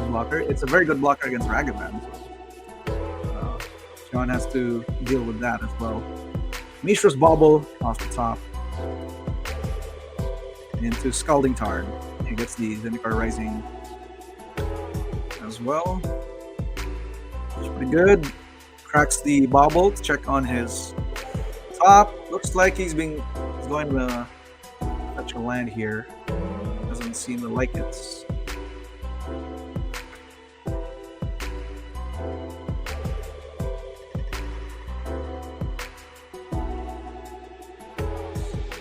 blocker. It's a very good blocker against Ragavan. So, John has to deal with that as well. Mishra's Bobble off the top into Scalding Tarn. He gets the Zendikar Rising as well. It's pretty good. Cracks the Bobble to check on his top. Looks like he's going to fetch a land here. Doesn't seem to like it.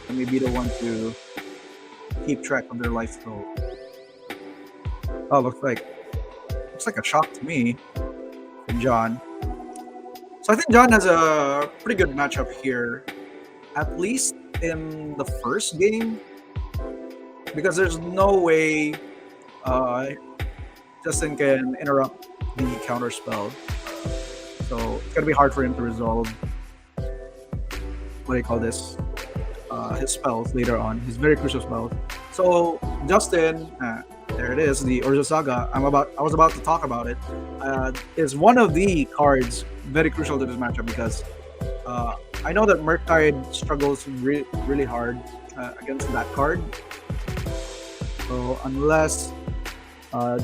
Let me be the one to keep track of their life total. Oh, looks like a shock to me from John. So I think John has a pretty good matchup here, at least in the first game, because there's no way Justin can interrupt the counter spell. So it's gonna be hard for him to resolve his spells later on, his very crucial spells. So Justin, there it is, the Urza Saga. I was about to talk about it. Is one of the cards very crucial to this matchup because I know that Murktide struggles really hard against that card. So unless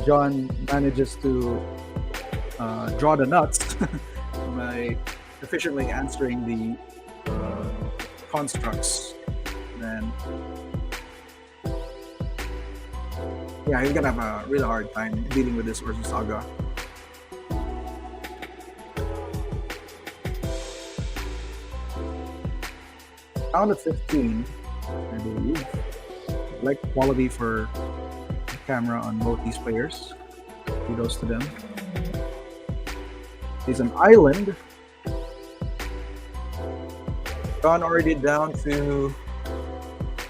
John manages to draw the nuts by efficiently answering the constructs, then yeah, he's gonna have a really hard time dealing with this Urza Saga. Down to 15, I believe. Like quality for the camera on both these players. Kudos to them. He's an island. Gone already down to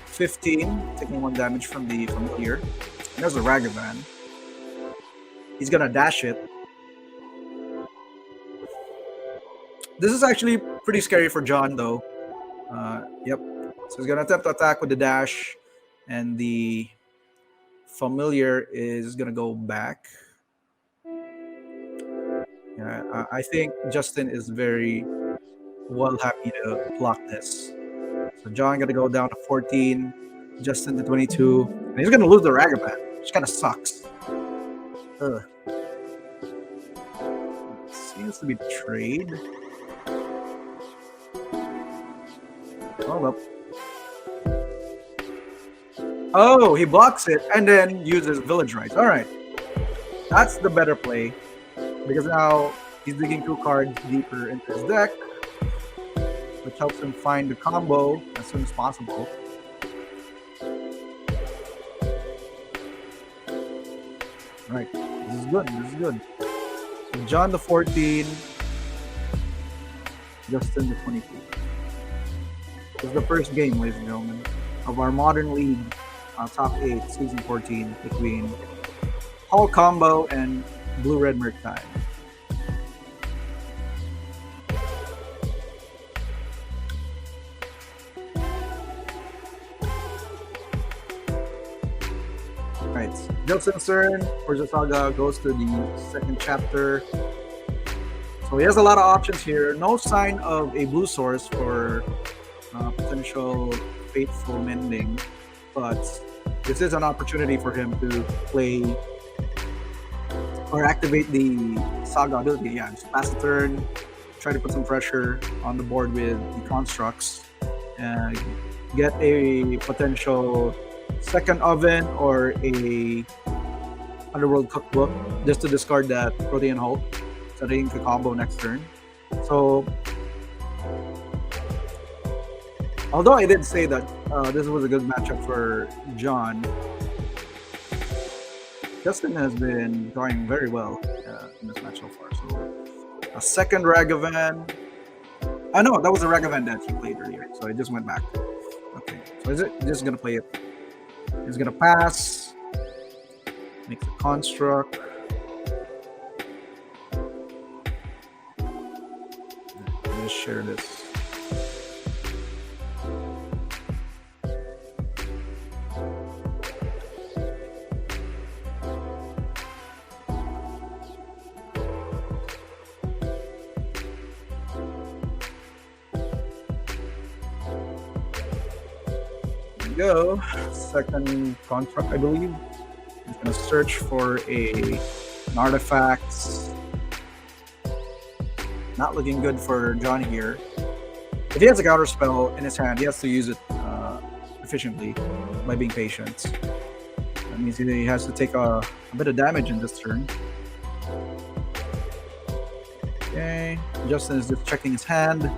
15, taking 1 damage from the familiar. There's a Ragavan. He's gonna dash it. This is actually pretty scary for John, though. Yep. So he's gonna attempt to attack with the dash, and the familiar is gonna go back. Yeah, I think Justin is very well happy to block this. So John gonna go down to 14, Justin to 22, and he's gonna lose the Ragavan, which kind of sucks. Ugh. Seems to be trade. Hold up. Oh, he blocks it and then uses Village Rites. All right, that's the better play because now he's digging 2 cards deeper into his deck, which helps him find the combo as soon as possible. All right, this is good. This is good. So John the 14, Justin the 22. This is the first game, ladies and gentlemen, of our Modern League Top 8 Season 14 between Hall Combo and Blue-Red Murktide. Right, Justin's turn. Urza Saga goes to the second chapter. So he has a lot of options here. No sign of a blue source for potential Fateful Mending, but this is an opportunity for him to play or activate the Saga ability. Yeah, just pass the turn, try to put some pressure on the board with the constructs, and get a potential second oven or a Underworld Cookbook just to discard that Protean Hulk so that he can combo next turn. So although I did say that this was a good matchup for John, Justin has been going very well in this match so far. So a second Ragavan. No, that was a Ragavan that he played earlier, so I just went back. Okay, so is it just gonna play it? He's gonna pass. Makes a construct. Let's share this. go. Second contract, I believe. He's gonna search for an artifact. Not looking good for John here. If he has a counter spell in his hand, he has to use it efficiently by being patient. That means he has to take a bit of damage in this turn. Okay, Justin is just checking his hand.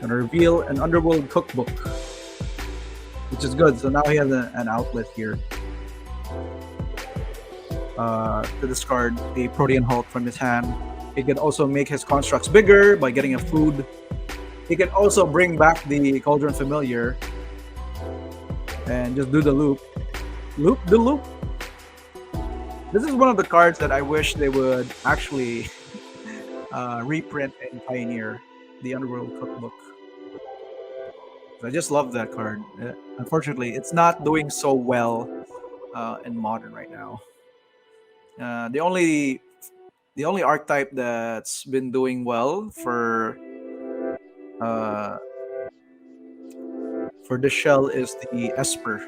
Gonna reveal an Underworld cookbook, which is good. So now he has an outlet here to discard a Protean Hulk from his hand. He can also make his constructs bigger by getting a food. He can also bring back the Cauldron Familiar and just do the loop. Loop the loop. This is one of the cards that I wish they would actually reprint in Pioneer, the Underworld Cookbook. I just love that card. Unfortunately, it's not doing so well in Modern right now. The only archetype that's been doing well for the shell is the Esper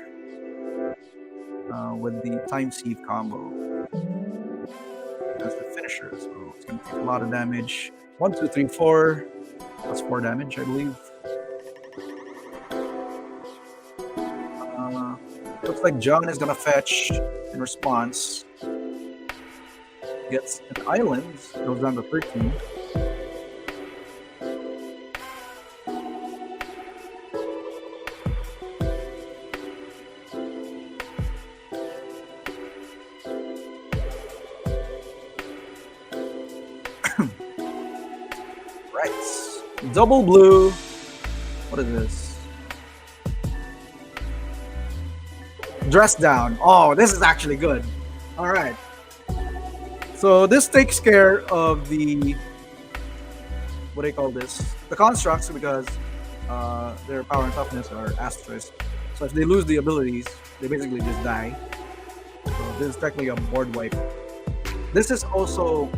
with the Time Sieve combo. That's the finisher, so it's gonna take a lot of damage. 1, 2, 3, 4. That's 4 damage, I believe. Looks like John is gonna fetch in response. Gets an island, goes down to 13. Right. Double blue. What is this? Dress down. Oh, this is actually good. All right. So this takes care of the, what do you call this? The constructs, because their power and toughness are asterisk. So if they lose the abilities, they basically just die. So this is technically a board wipe. This is also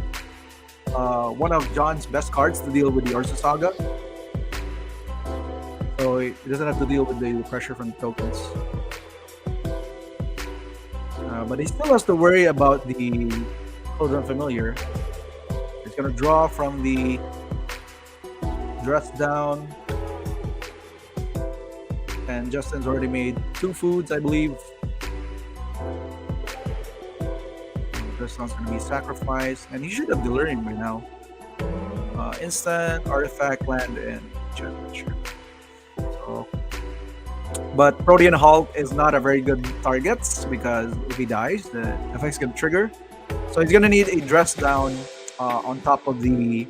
one of John's best cards to deal with the Urza Saga. So he doesn't have to deal with the pressure from the tokens. But he still has to worry about the Cauldron Familiar. He's gonna draw from the dress down. And Justin's already made 2 foods, I believe. This one's gonna be sacrificed, and he should have delirium by now. Instant, artifact, land, and championship. So, but Protean Hulk is not a very good target because if he dies, the effect's gonna trigger. So he's gonna need a dress down on top of the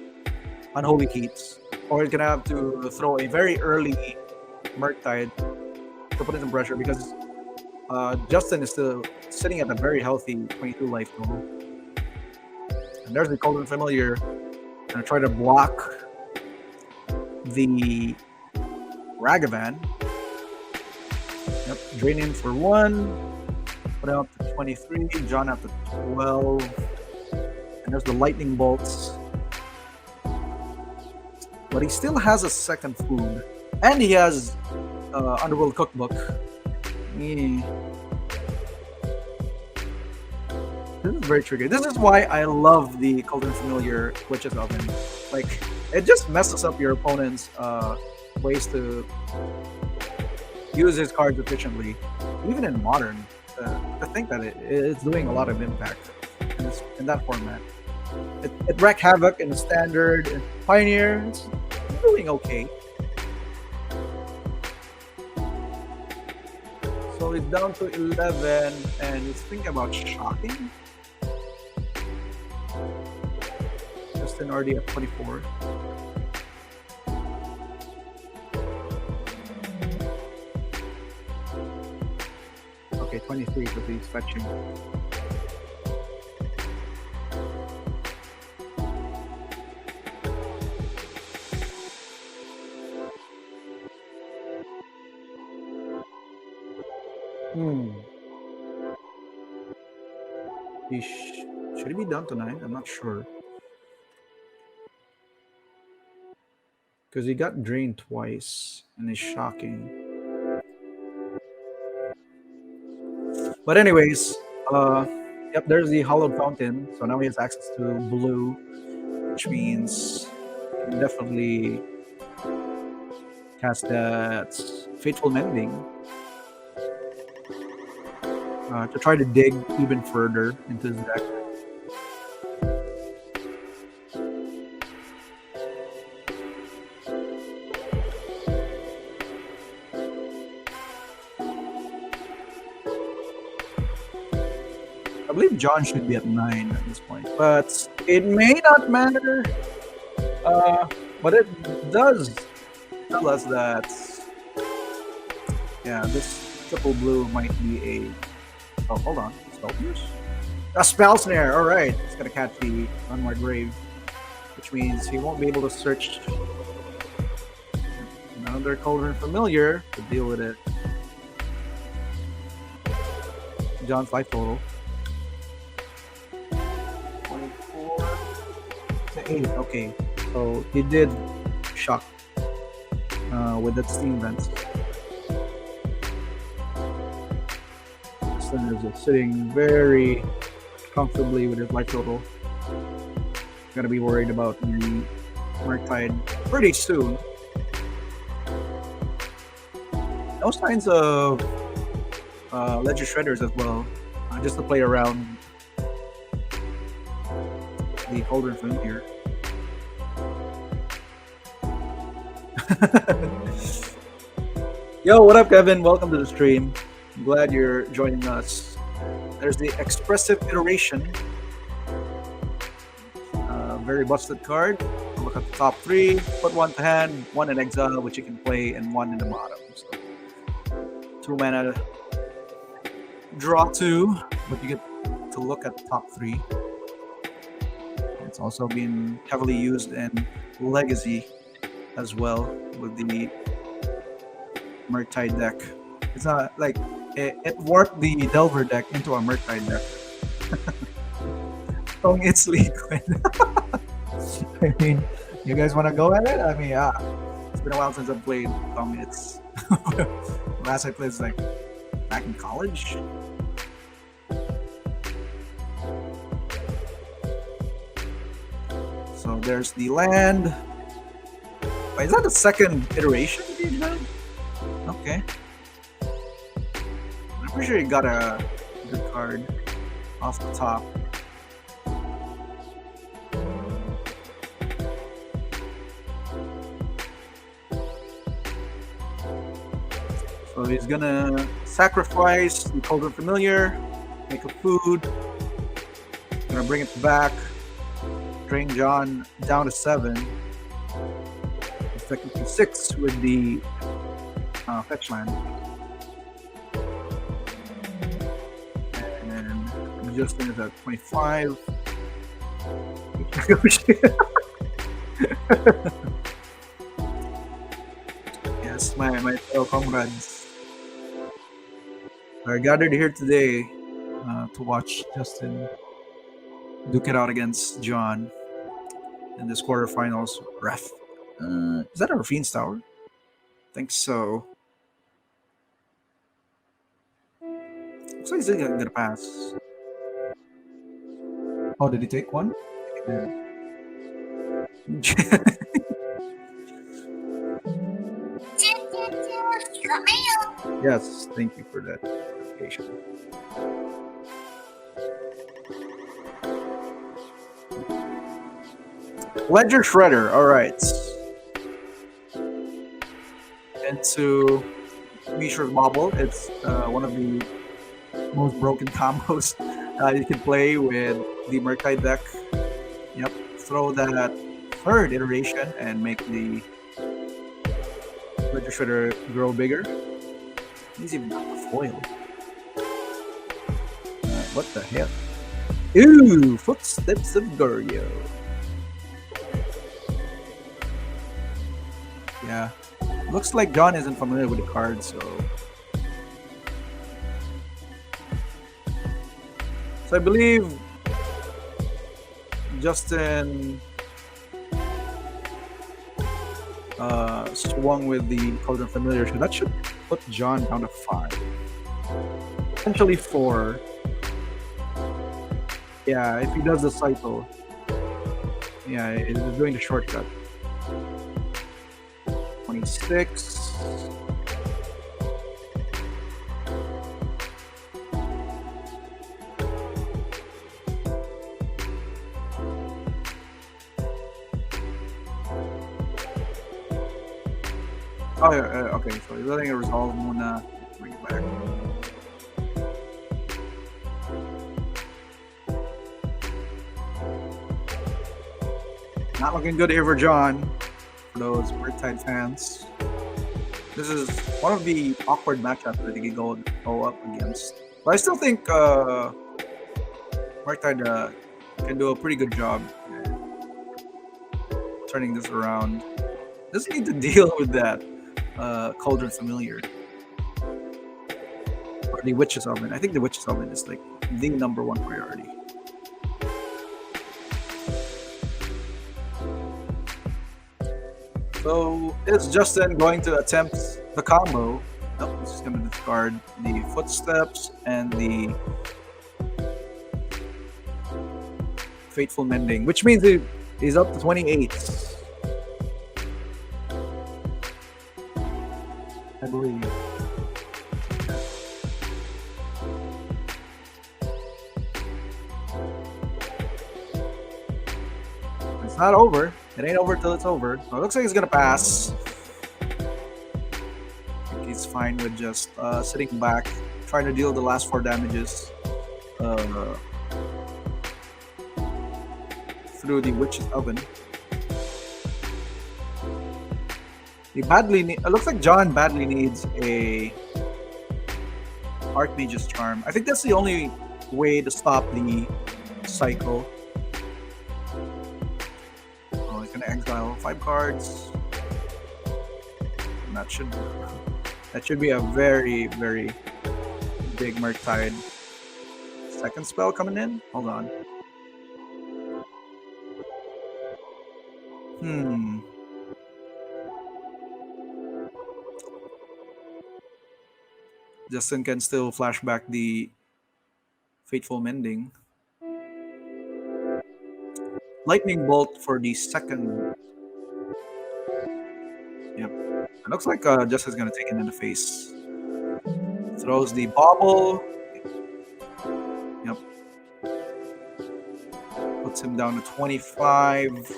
Unholy Heats, or he's gonna have to throw a very early Murktide to put in some pressure because Justin is still sitting at a very healthy 22 life total. And there's the Cauldron Familiar. Gonna try to block the Ragavan. Yep, drain him for 1. Put him up to 23. John up to 12. And there's the lightning bolts. But he still has a second food. And he has Underworld Cookbook. This is very tricky. This is why I love the Cauldron Familiar Witch's Oven. Like, it just messes up your opponent's ways to use his cards efficiently. Even in Modern, I think that it's doing a lot of impact in that format. It wreaked havoc in Standard, in Pioneer. It's doing okay. So it's down to 11, and he's thinking about shocking. Justin already at 24. Okay, 23 because he's fetching. Should it be down to 9? I'm not sure. Because he got drained twice and is shocking. But anyways, uh, yep, there's the hollowed fountain. So now he has access to blue, which means he can definitely cast that fateful mending to try to dig even further into his deck. I believe John should be at 9 at this point, but it may not matter. But it does tell us that, yeah, this triple blue might be a. Oh, hold on. Spell pierce? A spell snare. All right. It's going to catch the unmarked grave, which means he won't be able to search another cauldron familiar to deal with it. John's life total 24 to 8. Okay. So he did shock with that steam vent. Slender is sitting very comfortably with his life total. Gonna be worried about the Murktide pretty soon. No signs of Ledger Shredders as well, just to play around the Cauldron Flint here. Yo, what up, Kevin? Welcome to the stream. I'm glad you're joining us. There's the Expressive Iteration. Very busted card. Look at the top 3. Put 1 to hand, 1 in exile, which you can play, and 1 in the bottom. So 2 mana, draw 2, but you get to look at the top 3. It's also been heavily used in Legacy as well with the Murktide deck. It's not like it warped the Delver deck into a Murktide deck. It's liquid. I mean, you guys want to go at it? I mean, it's been a while since I've played It's last I played was like back in college. So there's the land. Wait, is that the second iteration? Okay. I'm pretty sure you got a good card off the top. So he's gonna sacrifice the Cauldron Familiar, make a food, gonna bring it back, drain John down to 7, effectively 6 with the fetch land. And Justin is at 25. Yes, my fellow comrades are gathered here today to watch Justin duke it out against John in this quarterfinals. Ref. Is that a Rafine's Tower? I think so. Looks like he's gonna pass. Oh, did he take one? Yeah. Yes, thank you for that notification. Ledger Shredder, alright. Into Mishra's Bobble. It's one of the most broken combos you can play with the Murktide deck. Yep, throw that third iteration and make the Ledger Shredder grow bigger. He's even got the foil. What the hell? Ooh, Footsteps of Goryo. Yeah. Looks like John isn't familiar with the card, so I believe Justin swung with the Cauldron Familiar, so that should put John down to 5. Potentially 4. Yeah, if he does the cycle. Yeah, it's doing the shortcut. 26. Oh, yeah, okay. So he's letting it resolve muna. Bring it back. Not looking good here for John. For those Murktide fans. This is one of the awkward matchups that he can go up against. But I still think Murktide can do a pretty good job turning this around. Doesn't need to deal with that Cauldron Familiar. Or the Witch's Oven. I think the Witch's Oven is like the #1 priority. So is Justin going to attempt the combo? Nope, he's just going to discard the Footsteps and the Fateful Mending, which means he's up to 28. I believe. It's not over. It ain't over till it's over. So it looks like he's gonna pass. I think he's fine with just sitting back, trying to deal the last 4 damages through the Witch's Oven. He it looks like John badly needs a Archmage's Charm. I think that's the only way to stop the cycle. Oh, he's gonna exile 5 cards. And that should be a very, very big Murktide. Second spell coming in. Hold on. Justin can still flash back the Fateful Mending. Lightning Bolt for the second. Yep. It looks like Justin's going to take it in the face. Throws the Bauble. Yep. Puts him down to 25.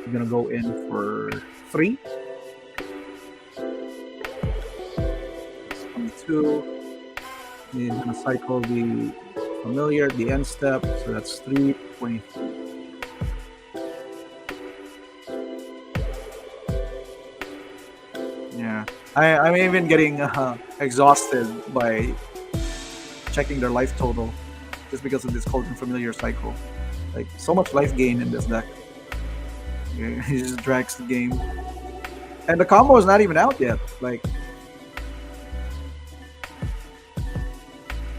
We're gonna go in for 3. 22. He's gonna cycle the Familiar, the end step, so that's 3, 23. Yeah, I'm even getting exhausted by checking their life total just because of this Cauldron Familiar cycle. Like, so much life gain in this deck. He just drags the game. And the combo is not even out yet. Like,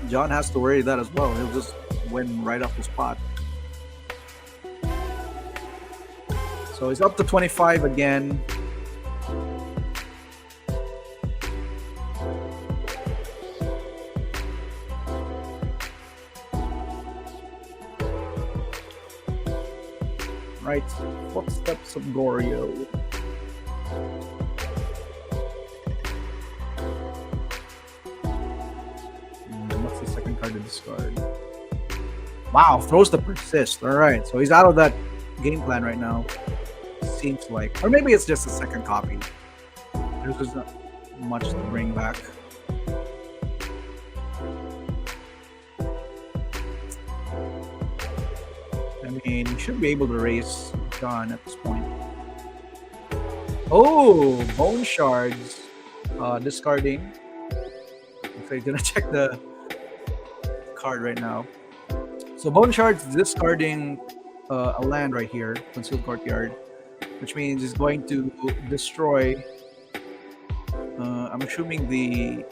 John has to worry that as well. He'll just win right off the spot. So he's up to 25 again. Right, Footsteps of Goryo. What's the second card to discard? Wow, throws the Persist. Alright, so he's out of that game plan right now. Seems like. Or maybe it's just a second copy. There's just not much to bring back. I mean, you should be able to raise John at this point. Oh, Bone Shards. Discarding. So he's gonna check the card right now. So Bone Shards discarding a land right here, Concealed Courtyard, which means he's going to destroy. I'm assuming the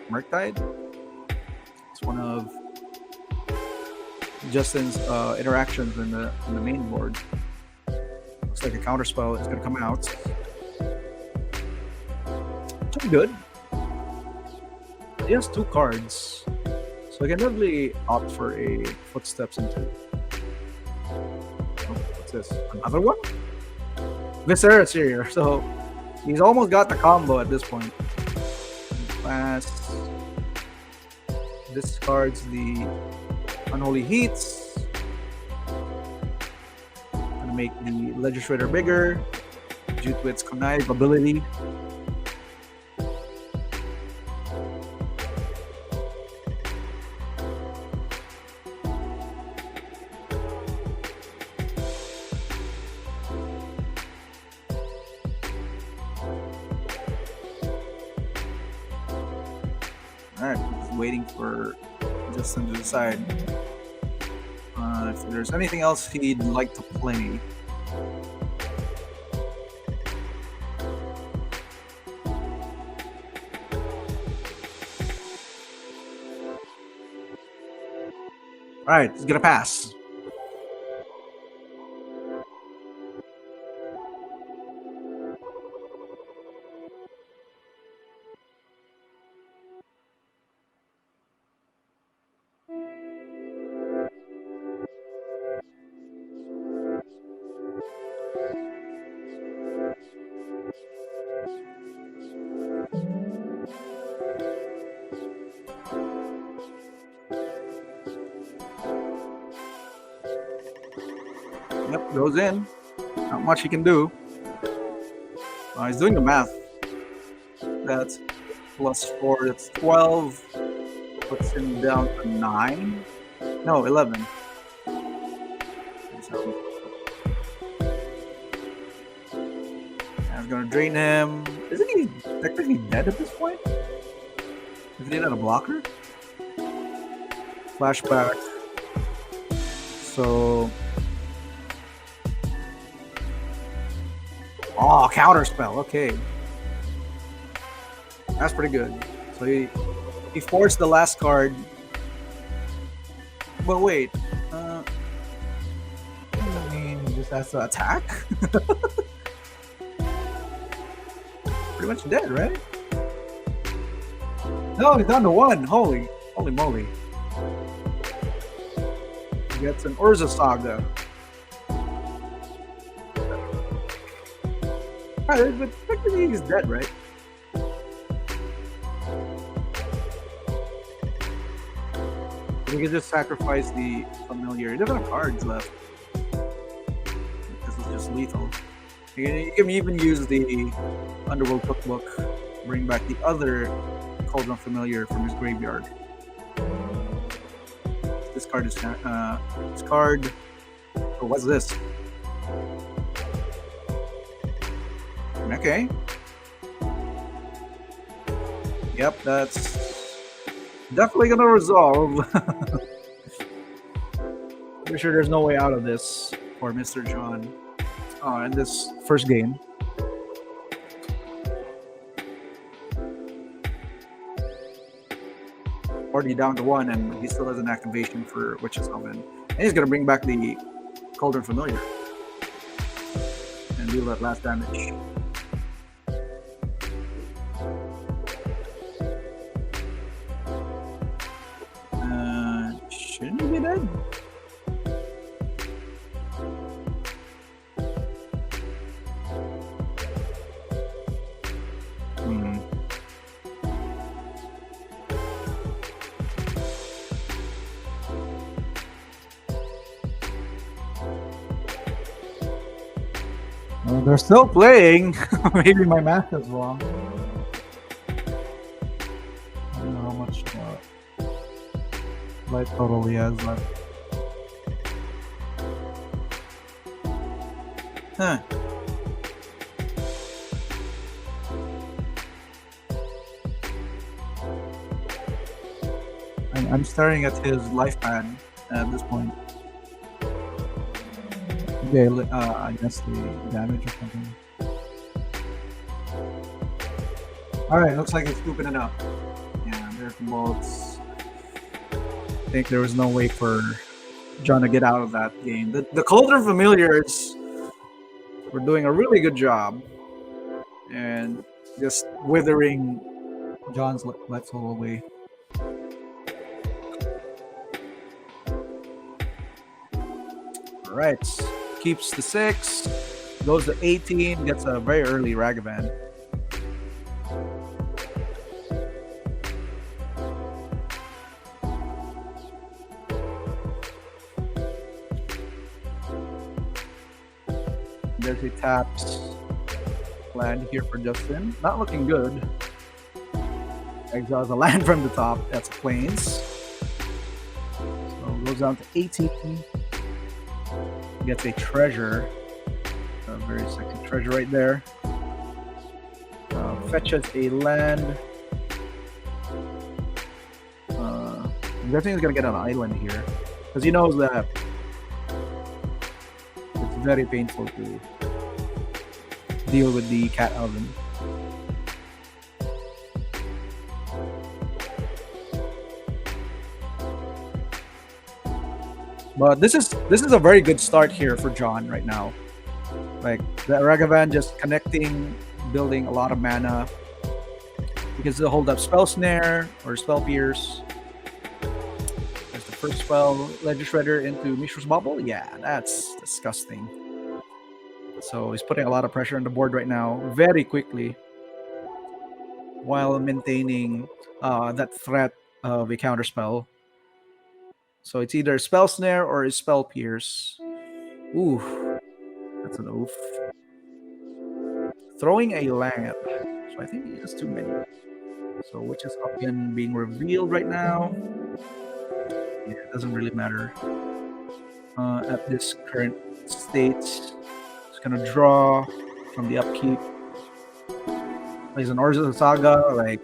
Murktide. It's one of Justin's interactions in the main board. Looks like a counterspell is going to come out. actually good. He has 2 cards, so I can definitely opt for a Footsteps into. Oh, what's this? Another one? Viscera's here, so he's almost got the combo at this point. Pass. Discards the Unholy Heats. Gonna make the Legislator bigger due to its connive ability. Alright, just waiting for Justin to decide if there's anything else he'd like to play. Alright, he's gonna pass. Yep, goes in. Not much he can do. He's doing the math. That's +4, that's 12. Puts him down to 9. No, 11. So, I'm gonna drain him. Isn't he technically dead at this point? Is he not a blocker? Flashback. So. Oh, counter spell. Okay. That's pretty good. So he forced the last card. But wait. I mean, he just has to attack? Pretty much dead, right? No, he's down to 1. Holy moly. He gets an Urza Saga. Alright, but technically he's dead, right? We can just sacrifice the familiar. He doesn't have cards left. This is just lethal. You can even use the Underworld Cookbook, bring back the other Cauldron Familiar from his graveyard. This card is discard. Oh, what's this? Okay. Yep, that's definitely gonna resolve. Pretty sure there's no way out of this for Mr. John in this first game. Already down to 1, and he still has an activation for Witch's Oven. And he's gonna bring back the Cauldron Familiar and deal that last damage. Shouldn't he be dead? Well, they're still playing. Maybe my math is wrong. I don't know how much life total he has left. Huh. I'm staring at his life pad at this point. Okay, I guess the damage or something. Alright, looks like he's scooping it up. Yeah, Miracle Bolts. I think there was no way for John to get out of that game. The Cauldron Familiars were doing a really good job. And just withering John's Let's Soul away. Alright. Keeps the 6. Goes to 18. Gets a very early Ragavan. There's a taps land here for Justin. Not looking good. Exiles a land from the top. That's Plains. So goes down to 18. Gets a treasure. A very sexy treasure right there. Fetches a land. I'm guessing he's gonna get an island here. Because he knows that it's very painful to deal with the cat oven. But this is a very good start here for John right now. Like the Ragavan just connecting, building a lot of mana. He can still hold up Spell Snare or Spell Pierce. There's the first spell, Ledger Shredder into Mishra's Bubble. Yeah, that's disgusting. So he's putting a lot of pressure on the board right now, very quickly, while maintaining that threat of a counter spell. So it's either Spell Snare or Spell Pierce. Ooh, that's an oof. Throwing a lamp. So I think he has too many. So which is up in being revealed right now. Yeah, it doesn't really matter at this current state. Just gonna draw from the upkeep. Plays an Orza Saga. Like,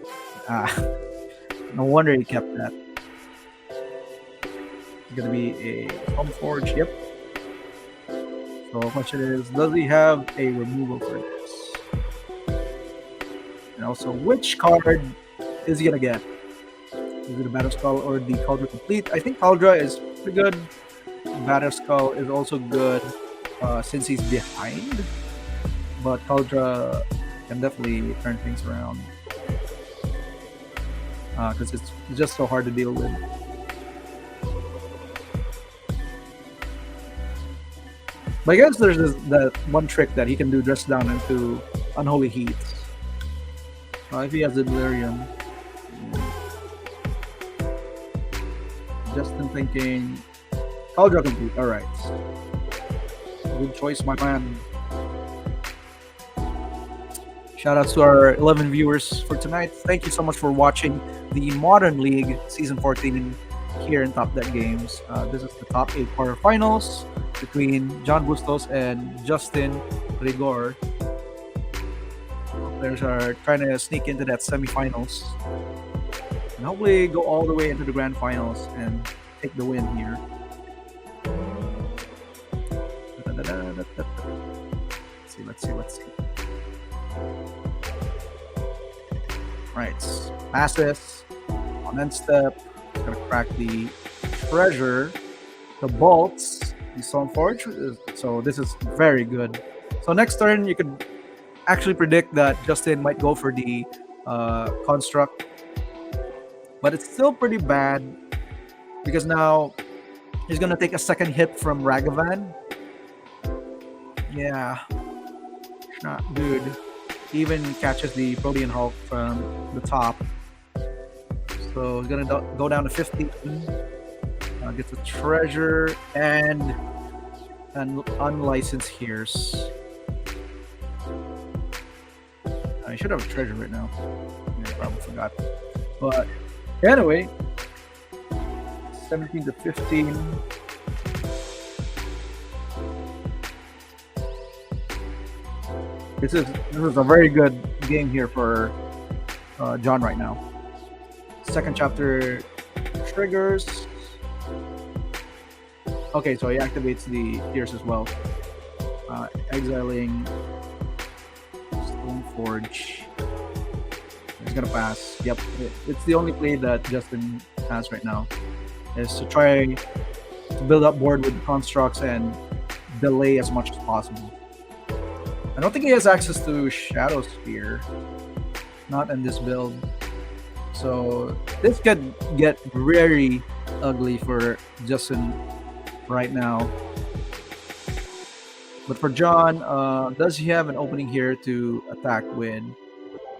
no wonder he kept that. Going to be a Stormforge, yep. So the question is, does he have a removal for this? And also, which card is he going to get? Is it a Battle Skull or the Cauldron Complete? I think Cauldron is pretty good. Battle Skull is also good since he's behind. But Cauldron can definitely turn things around. Because it's just so hard to deal with. But I guess there's that one trick that he can do, dress down into Unholy Heat. If he has the Delirium. Justin thinking Cauldron Complete. Alright. Good choice, my man. Shout out to our 11 viewers for tonight. Thank you so much for watching the Modern League Season 14 here in Top Deck Games. This is the top 8 quarterfinals between John Bustos and Justin Rigor. Players are trying to sneak into that semifinals and hopefully go all the way into the grand finals and take the win here. Let's see. Right, passes on end step. Gonna crack the treasure, the bolts, the Stoneforge. So this is very good. So next turn you could actually predict that Justin might go for the construct, but it's still pretty bad because now he's gonna take a second hit from Ragavan. Yeah, not good. He even catches the Protean Hulk from the top. So he's gonna go down to 15. Gets a treasure and an unlicensed Hears. I should have a treasure right now. Yeah, I probably forgot. But anyway, 17 to 15. This is a very good game here for John right now. Second chapter triggers. Okay, so he activates the Pierce as well. Exiling Stoneforge. He's gonna pass. Yep, it's the only play that Justin has right now, is to try to build up board with constructs and delay as much as possible. I don't think he has access to Shadow Spear. not in this build. So this could get very ugly for Justin right now. But for John, does he have an opening here to attack with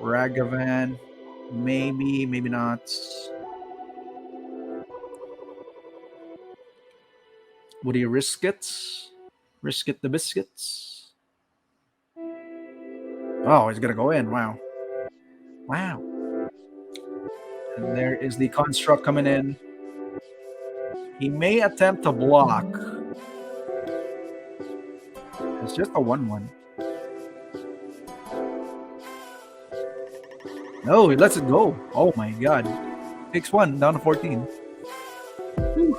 Ragavan? Maybe, maybe not. Would he risk it? Risk it the biscuits? Oh, he's gonna go in. Wow. Wow. And there is the construct coming in. He may attempt to block. It's just a 1-1. No, he lets it go. Oh my god. Takes one, down to 14. Whew.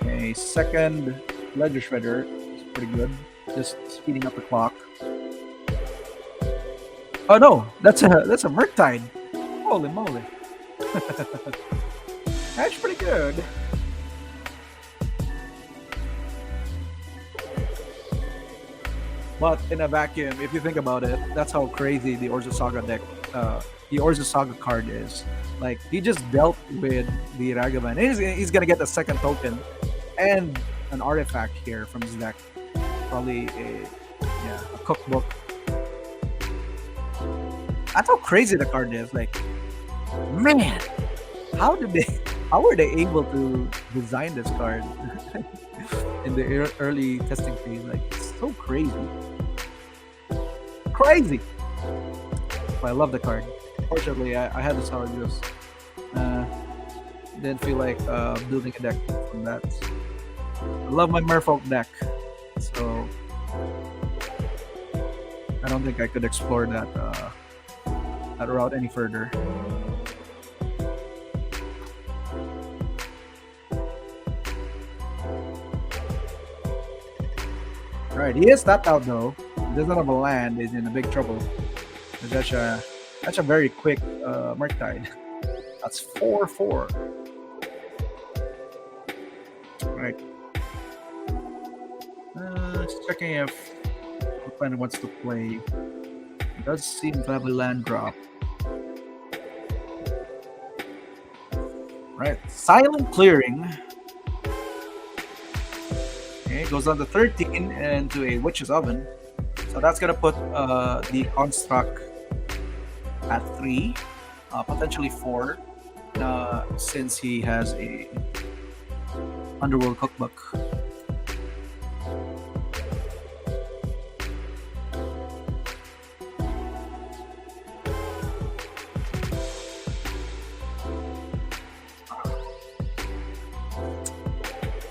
A second ledger shredder is pretty good. Just speeding up the clock. Oh no, that's a Murktide. Holy moly. That's pretty good. But in a vacuum, if you think about it, that's how crazy the Orza Saga deck, the Orza Saga card is. Like, he just dealt with the Ragavan. He's gonna get a second token and an artifact here from his deck. Probably a cookbook. That's how crazy the card is. Like, man, how were they able to design this card in the early testing phase? Like, it's so crazy. Crazy. But I love the card. Fortunately, I had this card just didn't feel like building a deck from that. I love my Merfolk deck, so I don't think I could explore that route any further. Alright, he is tapped out though. He doesn't have a land, he's in a big trouble. That's a very quick Murktide. That's 4-4. Right. Just checking if the opponent wants to play. It does seem to have a land drop. Right. Silent Clearing. Okay, goes on to 13 and to a Witch's Oven. So that's gonna put the construct at 3, potentially 4, since he has a Underworld Cookbook.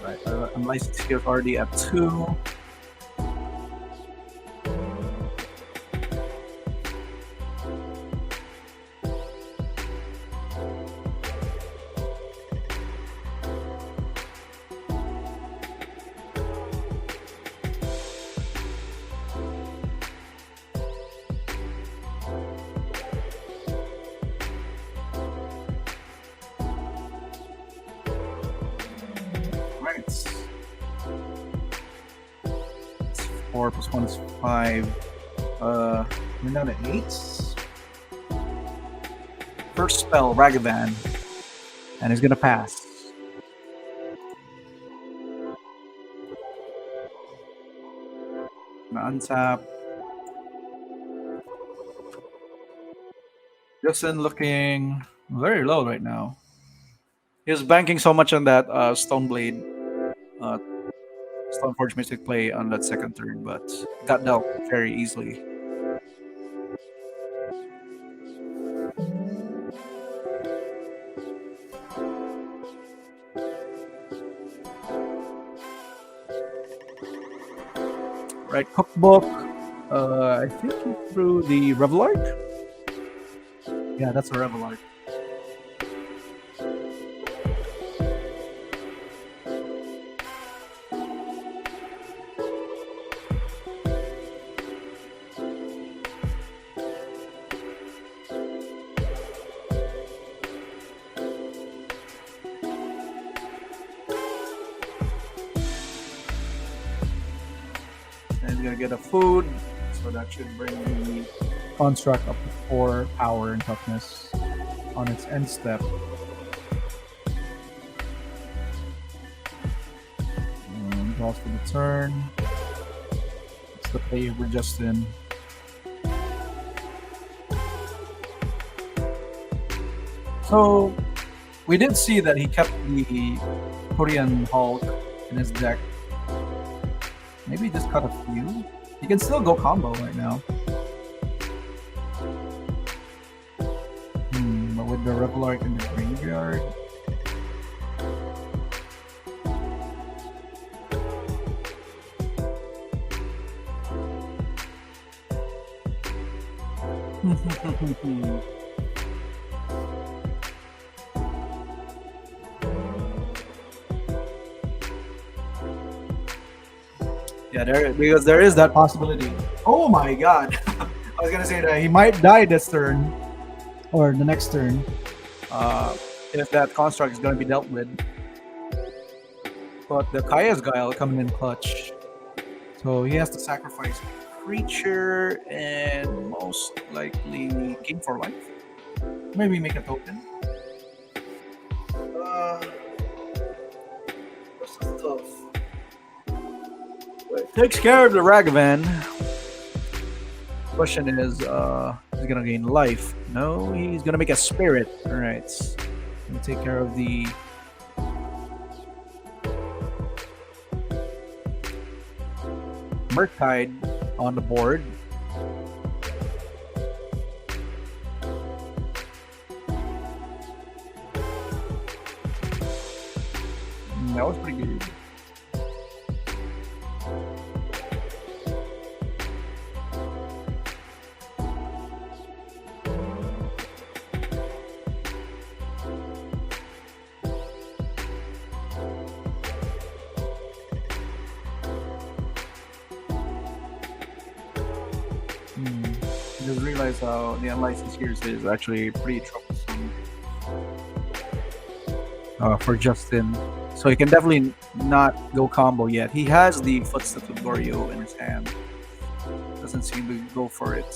Right, I'm licensed here already at 2. It's 4 plus 1 is 5. We're down to 8. First spell, Ragavan. And he's gonna pass. Gonna untap. Justin looking very low right now. He was banking so much on that Stoneblade, Stoneforge Mystic play on that second turn, but got dealt very easily. Right, Cookbook. I think he threw the Revelard. Yeah, that's a Revelard. he's gonna get a food, so that should bring the construct up to 4 power and toughness on its end step. Draws for the turn. It's the play we're just in. So we did see that he kept the Korean Hulk in his deck. Maybe just cut a few. He can still go combo right now. But with the Rebel Arc in the graveyard. Yeah, because there is that possibility. Oh my god. I was gonna say that he might die this turn or the next turn if that construct is gonna be dealt with. But the Kaya's Guile coming in clutch. So he has to sacrifice a creature and most likely game for life. Maybe make a token. This is tough. Takes care of the Ragavan. Question is, he's gonna gain life. No, he's gonna make a spirit. Alright. Gonna take care of the Murktide on the board. That was pretty good. Just realize how the unlicensed here is actually pretty troublesome for Justin. So he can definitely not go combo yet. He has the Footsteps of Goryo in his hand. Doesn't seem to go for it.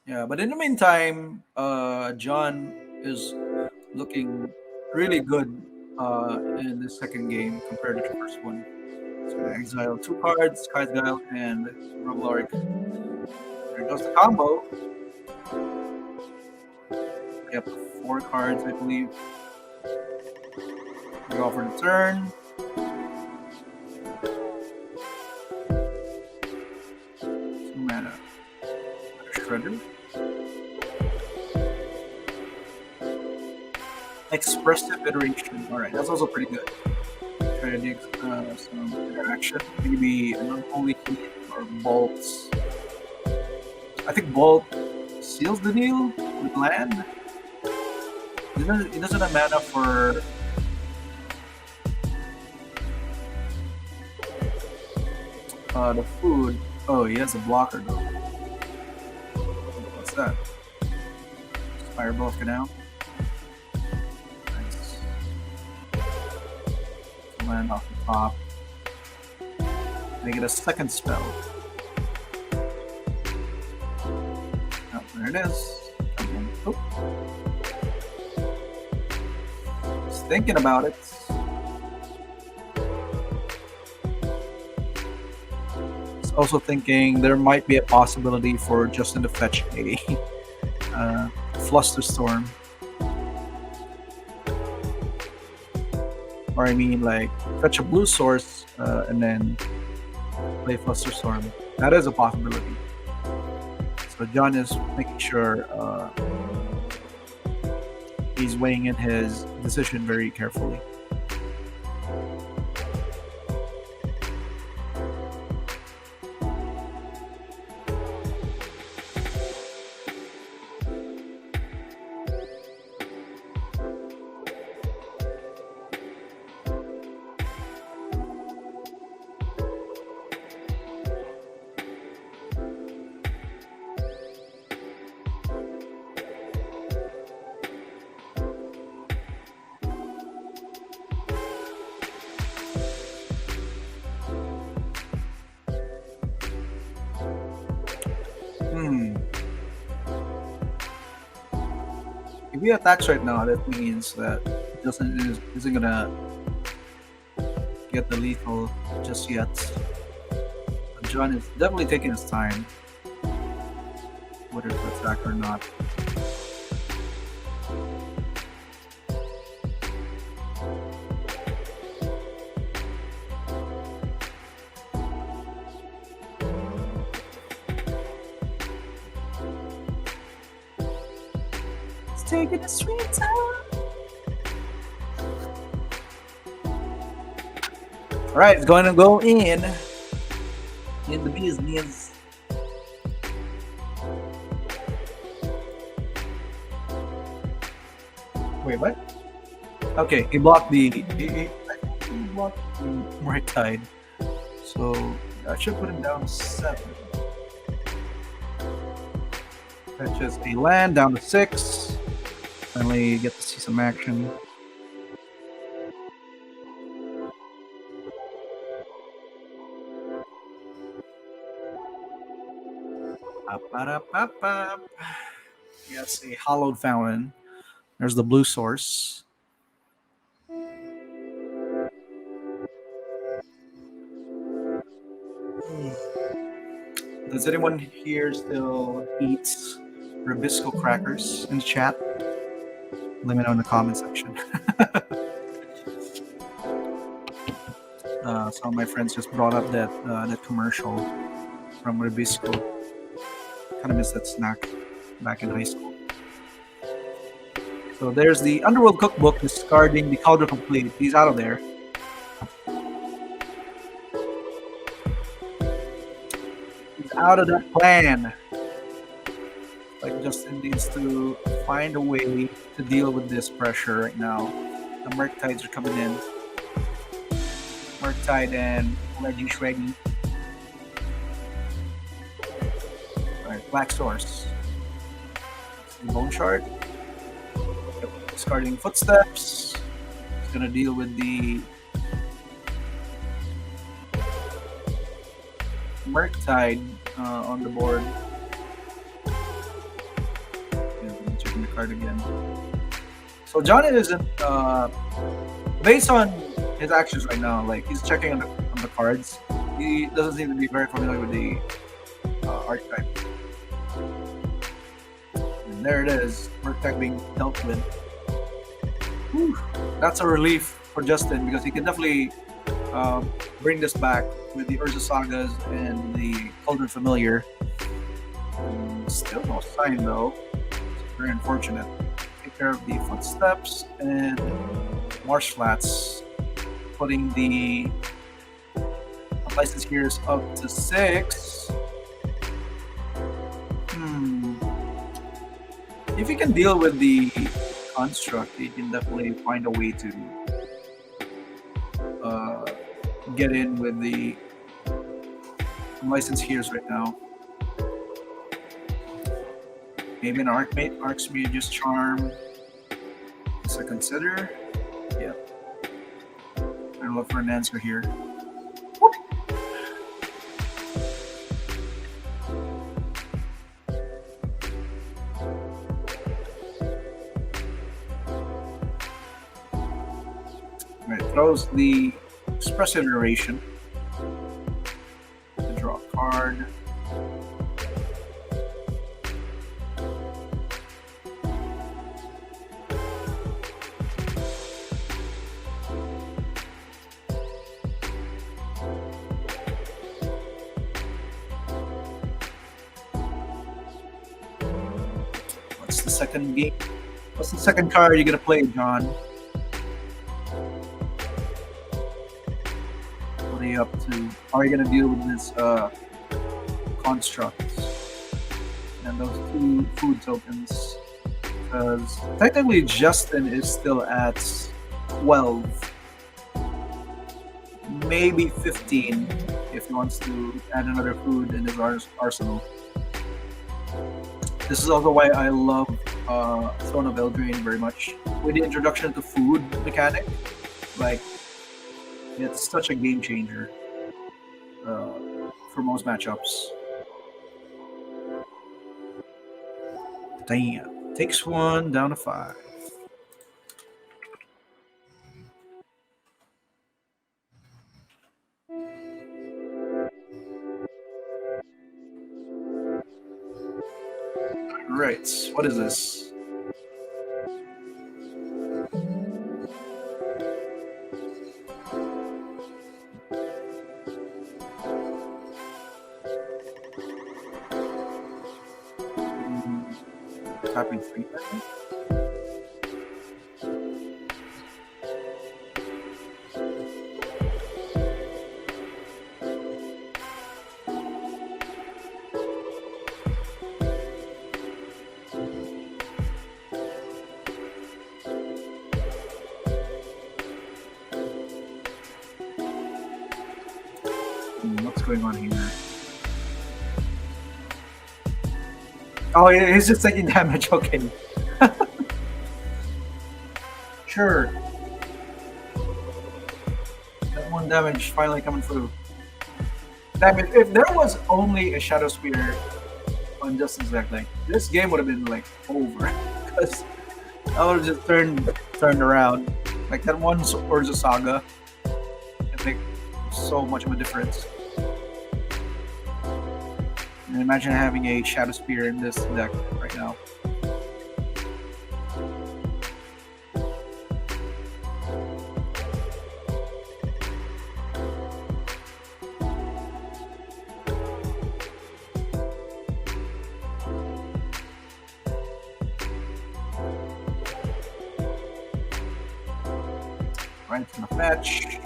Yeah, but in the meantime, John is looking really good in the second game compared to the first one. So I exile 2 cards, Kai's Guile and Roblark. There goes the combo. We have 4 cards, I believe. We go for the turn. 2 mana. Shredder. Expressive iteration. Alright, that's also pretty good. Try to do some interaction. Maybe an unholy heat or bolts. I think bolt seals the deal with land. He doesn't have mana for the food. Oh, he has a blocker though. What's that? Fireball Canal. Nice. Land off the top. Make it a second spell. Oh, there it is. Oh. Just thinking about it. Also thinking there might be a possibility for Justin to fetch a Flusterstorm. Or I mean like fetch a blue source and then play Flusterstorm. That is a possibility. So John is making sure he's weighing in his decision very carefully. If he attacks right now, that means that isn't gonna get the lethal just yet. But John is definitely taking his time, whether to attack or not. It's taking a sweet time. All right, it's going to go in the business. Wait, what? Okay, he blocked he blocked the Murktide. So I should put him down to 7. Fetches a land down to 6. Finally get to see some action. Up. Yes, a hollowed fountain. There's the blue source. Does anyone here still eat Ribisco crackers in the chat? Let me know in the comment section. Some of my friends just brought up that commercial from Ribisco. Kind of miss that snack back in high school. So there's the Underworld Cookbook discarding the Cauldron Complete. He's out of there. He's out of that plan. Like Justin needs to find a way to deal with this pressure right now. The Murktides are coming in. Murktide and Leggy Shreggy. Alright, Black Source. Bone Shard. Discarding Footsteps. He's gonna deal with the Murktide on the board. Yeah, checking the card again. So Johnny isn't based on his actions right now. Like he's checking on the cards. He doesn't seem to be very familiar with the archetype. And there it is, Murktide being dealt with. Whew, that's a relief for Justin because he can definitely bring this back with the Urza Sagas and the Cauldron Familiar. Still no sign though. It's very unfortunate. Take care of the Footsteps and Marsh Flats, putting the license gears up to 6. If you can deal with the construct, you can definitely find a way to get in with the license gears right now. Maybe an Archmate, Archmage's Charm is a consider. Yep. I'd look for an answer here. Whoop. Right, throws the Expressive Iteration. Draw a card. What's the second game? What's the second card you're gonna play, John? What are you up to? How are you gonna deal with this construct and those 2 food tokens? Because technically Justin is still at 12, maybe 15 if he wants to add another food in his arsenal. This is also why I love Throne of Eldraine very much. With the introduction to food mechanic, like it's such a game changer for most matchups. Damn. Takes one down to 5. Right. What is this? Tapping 3 times. What's going on here? Oh, he's just taking damage. Okay. Sure. That one damage finally coming through. Damn it, if there was only a Shadow Spear on Justin's deck, like, this game would have been, like, over. Because I would have just turned around. Like, that one Urza Saga can make so much of a difference. And imagine having a Shadow Spear in this deck right now. Right from the fetch.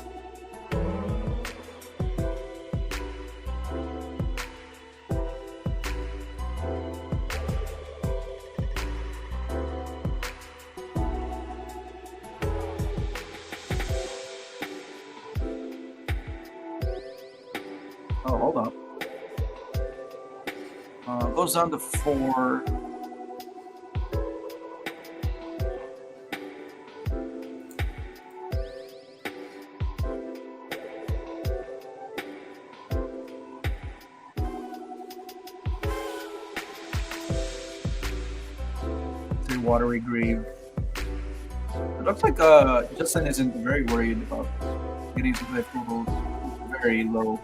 Oh, hold up. Goes down to 4. Watery Grave. It looks like Justin isn't very worried about getting his life total very low.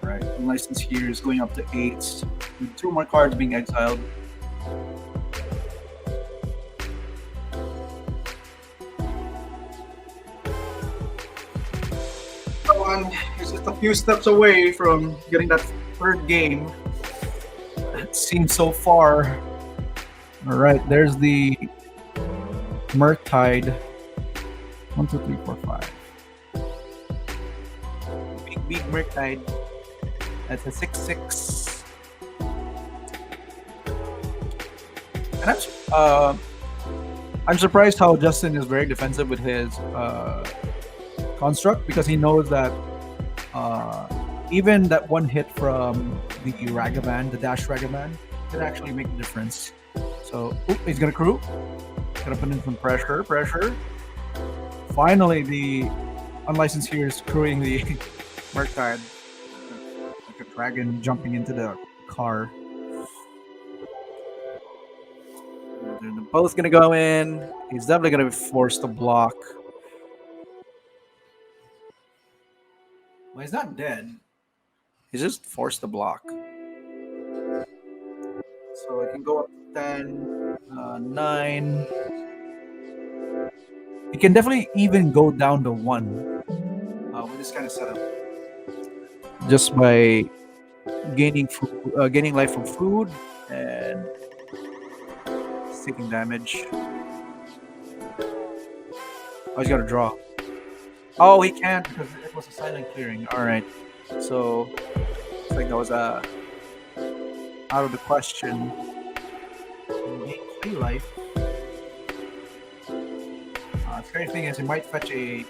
Right, the license here is going up to 8, with 2 more cards being exiled. He's just a few steps away from getting that third game. It seems so far. All right, there's the Murktide. 1, 2, 3, 4, 5. Big Murktide. That's a 6/6. And I'm surprised how Justin is very defensive with his construct, because he knows that even that one hit from the Ragavan, the Dash Ragavan, can actually make a difference. So, he's gonna crew. Gonna put in some pressure. Finally, the unlicensed here is crewing the Murktide. Like a dragon jumping into the car. They're both gonna go in. He's definitely gonna be forced to block. Well, he's not dead. He's just forced to block. So I can go up to 10, 9. You can definitely even go down to 1 with this kind of setup. Just by gaining food, gaining life from food and taking damage. Oh, he's got to draw. Oh, he can't because it was a silent clearing. All right, so I think that was out of the question. Gain 3 life. Scary thing is, he might fetch a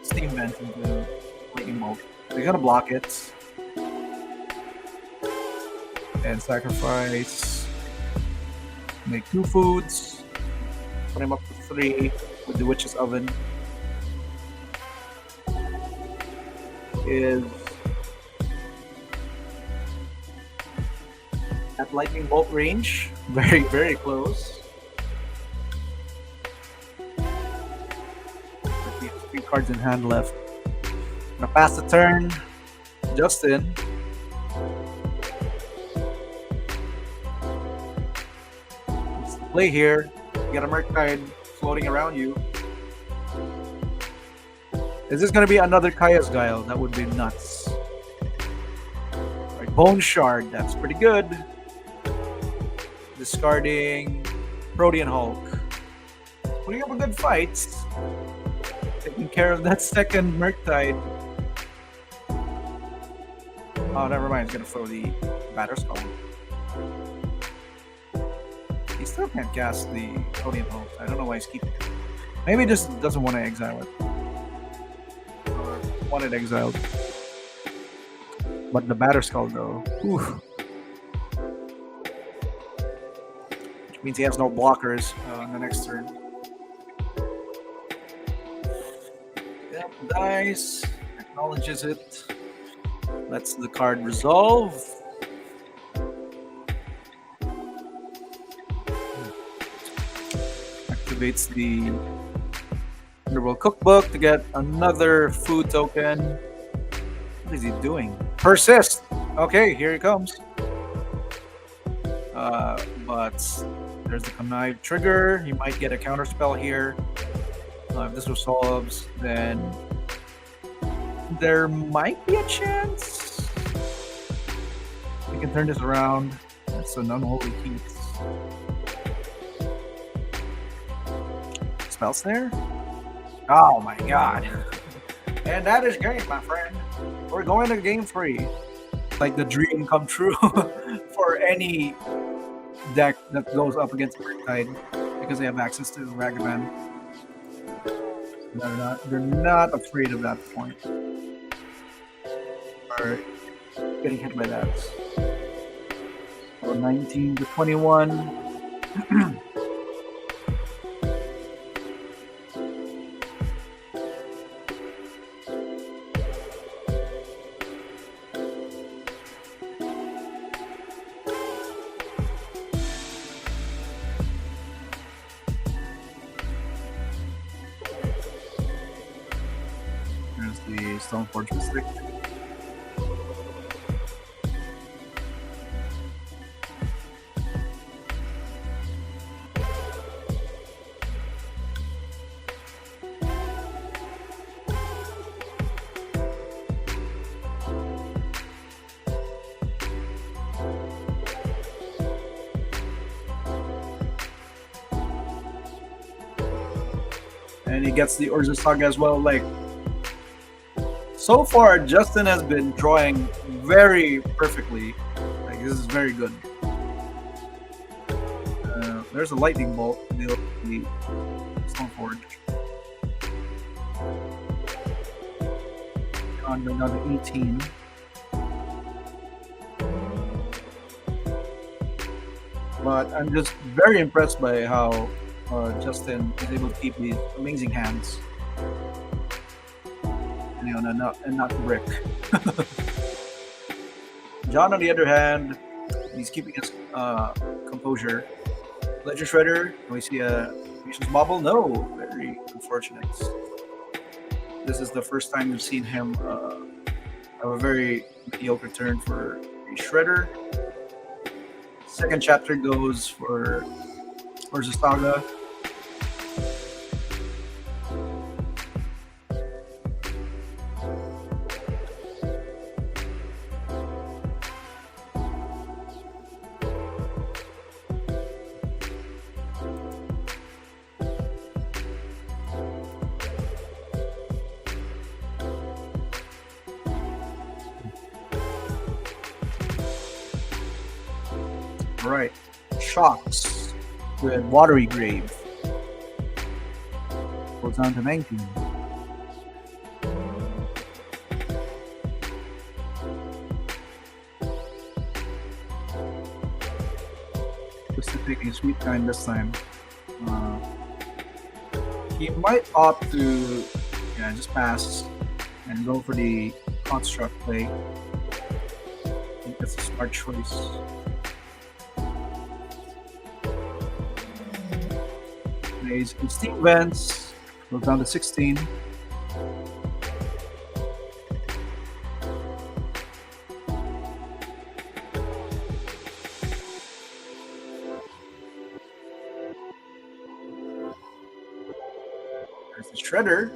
steam vent into lightning bolt. So you gotta block it and sacrifice. Make 2 foods. Put him up to 3 with the witch's oven. Is at lightning bolt range. Very, very close. He has three cards in hand left. Gonna pass the turn. Justin. What's the play here? You got a Murktide floating around you. Is this gonna be another Kaya's Guile? That would be nuts. Right, Bone Shard, that's pretty good. Discarding Protean Hulk. Putting up a good fight. Taking care of that second Murktide. Oh, never mind. He's gonna throw the Batter Skull. He still can't cast the Protean Hulk. I don't know why he's keeping it. Maybe he just doesn't want to exile it. Or want it exiled. But the Batter Skull, though. Oof. Means he has no blockers on the next turn. Yep, dice, acknowledges it, lets the card resolve. Activates the Underworld Cookbook to get another food token. What is he doing? Persist! Okay, here he comes. But there's the Connive trigger. He might get a counter spell here. If this resolves, then there might be a chance we can turn this around. That's an unholy heat. Spell Snare? Oh my god. And that is game, my friend. We're going to game 3. Like the dream come true for any deck that goes up against Murktide because they have access to Ragavan. They're not afraid of that point. Or getting hit by that. So 19 to 21. The Stoneforge Mystic. And he gets the Urza Saga as well. Like, so far, Justin has been drawing very perfectly. Like, this is very good. There's a lightning bolt to deal with the Stoneforge. On another 18. But I'm just very impressed by how Justin is able to keep these amazing hands. You know, and not brick. John, on the other hand, he's keeping his composure. Legend Shredder, can we see a Patience Bobble? No, very unfortunate. This is the first time we've seen him have a very mediocre turn for a Shredder. Second chapter goes for Urza Saga. Right. Shocks with Watery Grave. Goes down to 19. Just taking a sweet time this time. He might opt to just pass and go for the construct play. I think that's a smart choice. Plays in steam vents. Goes down to 16. There's the Shredder.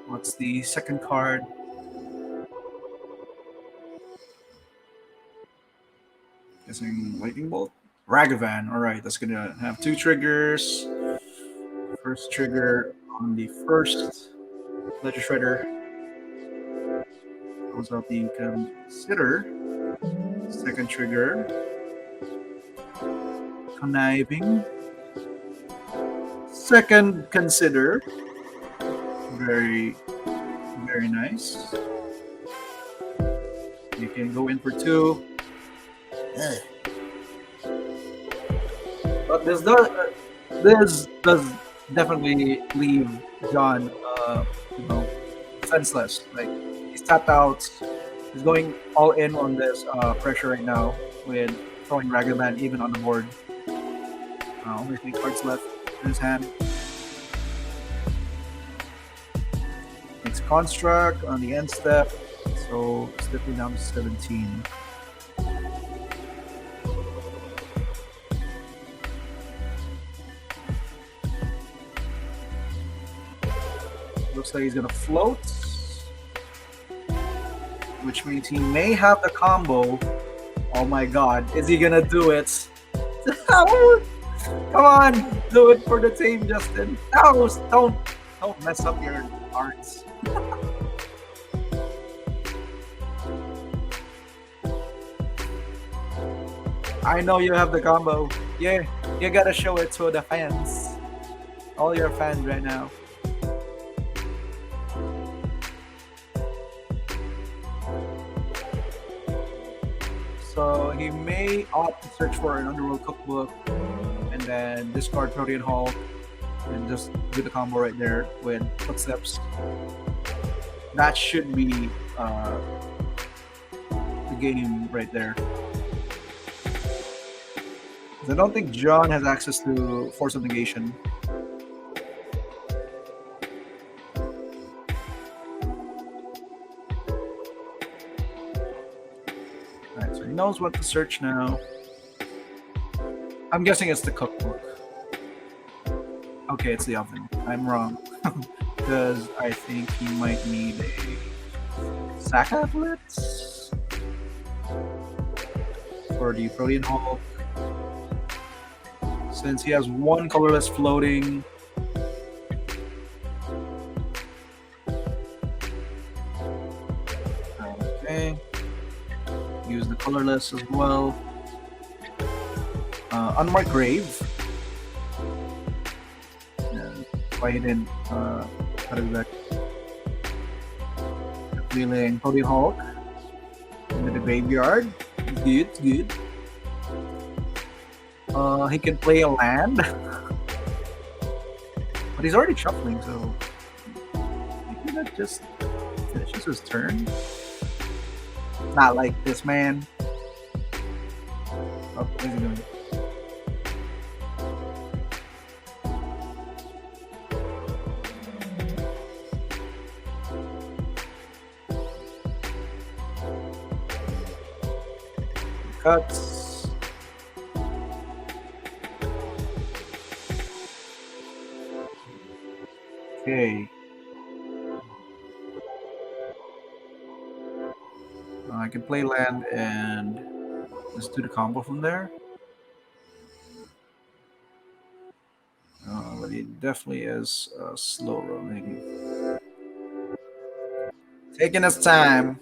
What's the second card? Guessing Lightning Bolt. Ragavan. Alright, that's gonna have two triggers. First trigger on the first Ledger Shredder. Goes out the Consider. Second trigger. Conniving. Second Consider. Very, very nice. You can go in for two. But this does definitely leave John, defenseless. Like he's tapped out. He's going all in on this pressure right now with throwing Ragavan even on the board. Only 3 cards left in his hand. It's Construct on the end step, so stepping down to 17. Looks like he's gonna float, which means he may have the combo. Oh my god, is he gonna do it? Come on, do it for the team, Justin. No, don't mess up your cards. I know you have the combo. Yeah, you gotta show it to the fans. All your fans right now. So he may opt to search for an Underworld Cookbook and then discard Protean Hulk and just do the combo right there with Footsteps. That should be the game right there. I don't think John has access to Force of Negation. Alright, so he knows what to search now. I'm guessing it's the cookbook. Okay, it's the oven. I'm wrong. Because I think he might need a Saka Blitz for the Protean Hulk. Since he has one colorless floating. Okay. Use the colorless as well. Unmarked Grave. Why he didn't cut it back. Dealing Protean Hulk into the graveyard. Good, good. He can play a land, but he's already shuffling, so maybe that just finishes his turn. Not like this, man. Oh, what is he doing? Cuts. Okay. I can play land and just do the combo from there. But it definitely is slow rolling. Taking his time.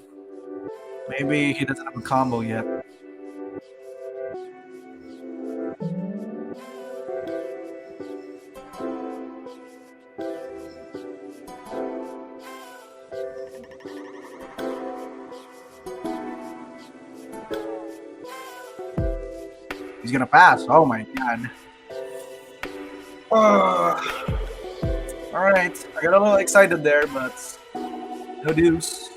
Maybe he doesn't have a combo yet. He's gonna pass. Oh my god. All right, I got a little excited there, but no deuce.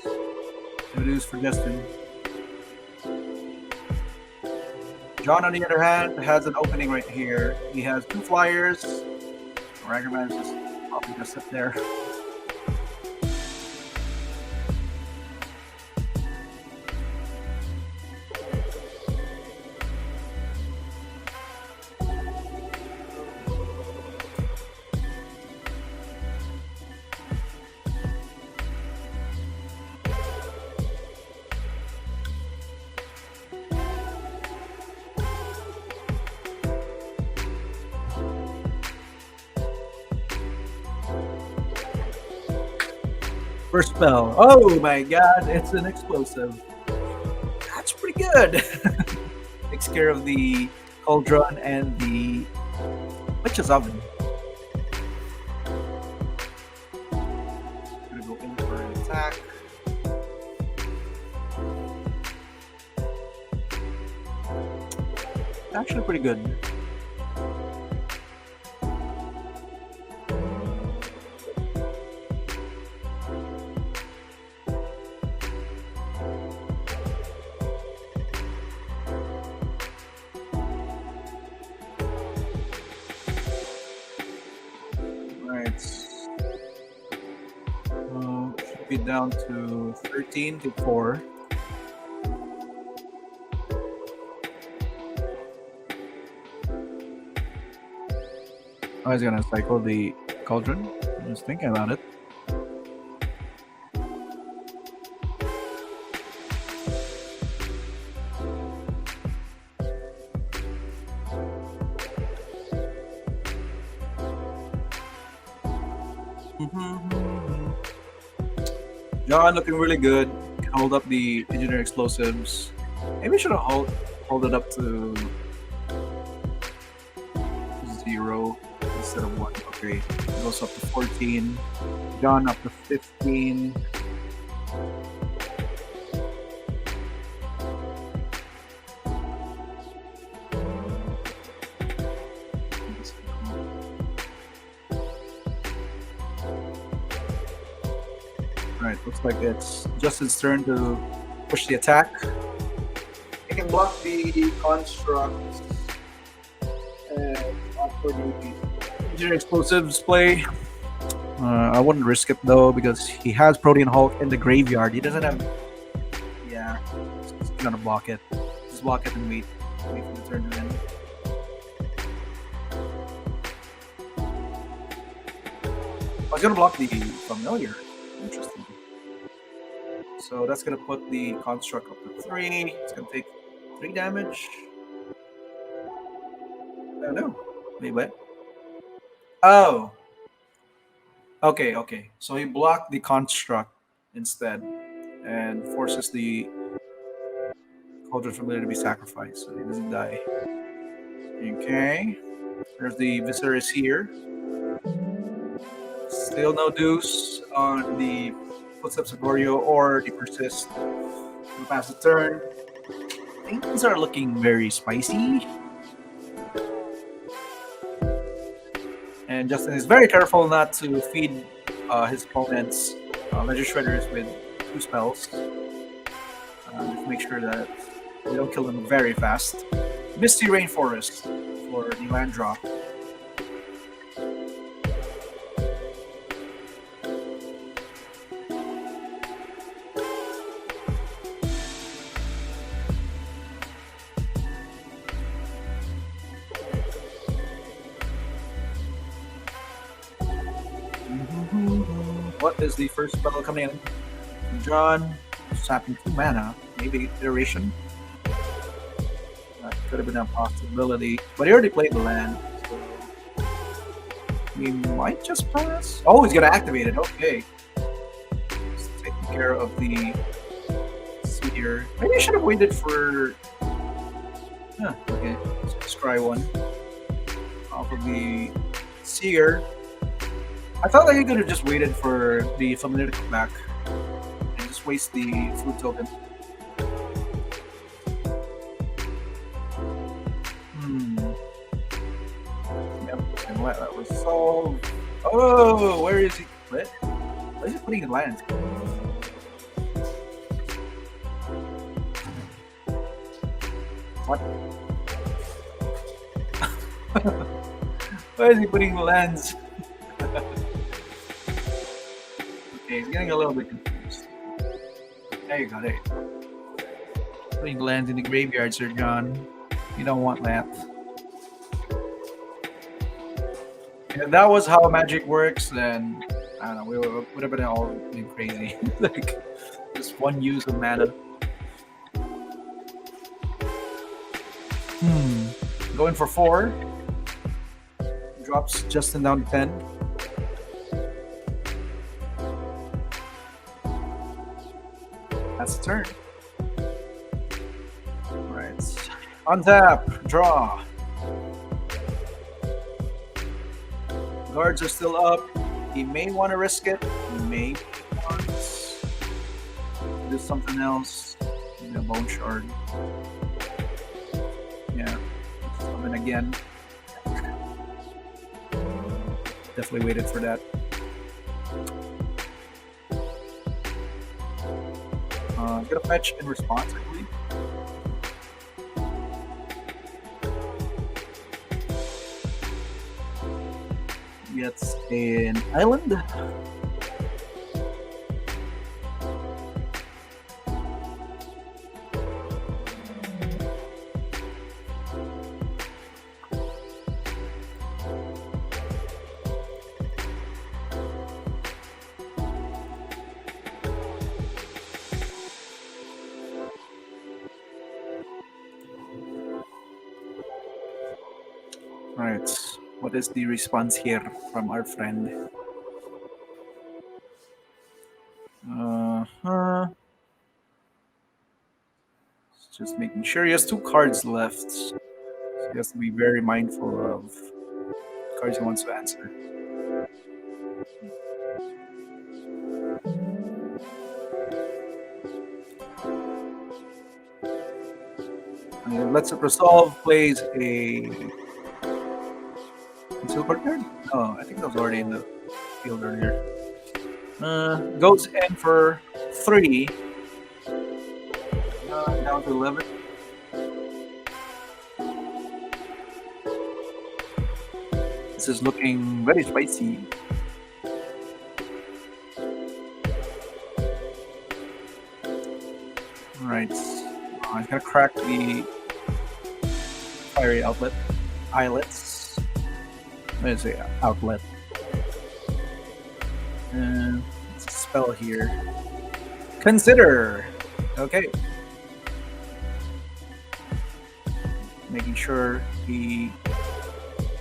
No deuce for Justin. John, on the other hand, has an opening right here. He has 2 flyers. Fragger Man is just probably just sit there. First spell. Oh my god, it's an explosive. That's pretty good. Takes care of the cauldron and the witch's oven. Gonna go in for an attack. Actually pretty good. Should be down to 13 to 4. I was gonna cycle the cauldron. I'm just thinking about it. John looking really good. Can hold up the engineer explosives. Maybe I should have hold it up to 0 instead of 1. Okay, it goes up to 14. John up to 15. Alright, looks like it's Justin's turn to push the attack. He can block the constructs and opt for the engineer explosives play. I wouldn't risk it though because he has Protean Hulk in the graveyard. He doesn't have. Yeah, he's gonna block it. Just block it and wait for the turn to end. I was gonna block the familiar. Interesting. So that's gonna put the construct up to 3. It's gonna take 3 damage. I don't know. Wait, what? Oh. Okay. So he blocked the construct instead and forces the cauldron familiar to be sacrificed so he doesn't die. Okay. There's the Viserys here. Still no deuce on the Footsteps of Goryeo or the Persist. We'll pass the turn. Things are looking very spicy. And Justin is very careful not to feed his opponents Ledger Shredders with 2 spells. Just make sure that they don't kill them very fast. Misty Rainforest for the land drop. What is the first spell coming in? John, sapping 2 mana, maybe iteration. That could have been a possibility, but he already played the land, so we might just pass. Oh, he's gonna activate it. Okay, just taking care of the Seer. Maybe I should have waited for. Okay, let's try one off of the Seer. I thought that you could have just waited for the familiar to come back and just waste the food token. Yep, and let that resolve. Oh, where is he? Where is he putting the lands? What? Where is he putting the lands? Okay, he's getting a little bit confused. There you go, there you go. Putting lands in the graveyard, Sir John. You don't want that. If that was how magic works, then I don't know, would have been all been crazy. Like just one use of mana. Going for 4. Drops Justin down to 10. That's the turn. Alright. Untap. Draw. Guards are still up. He may want to risk it. He may want to do something else. Maybe a bone shard. Yeah. Summon again. Definitely waited for that. Get a fetch in response, I believe. Gets an island. Alright, what is the response here from our friend? Just making sure he has 2 cards left. So he has to be very mindful of cards he wants to answer. And lets it resolve, plays a conceal card card? Oh, I think that was already in the field earlier. Goes in for 3. Down to 11. This is looking very spicy. Alright. I'm gonna crack the fiery eyelets. What is it? Outlet. And it's a spell here. Consider. Okay. Making sure he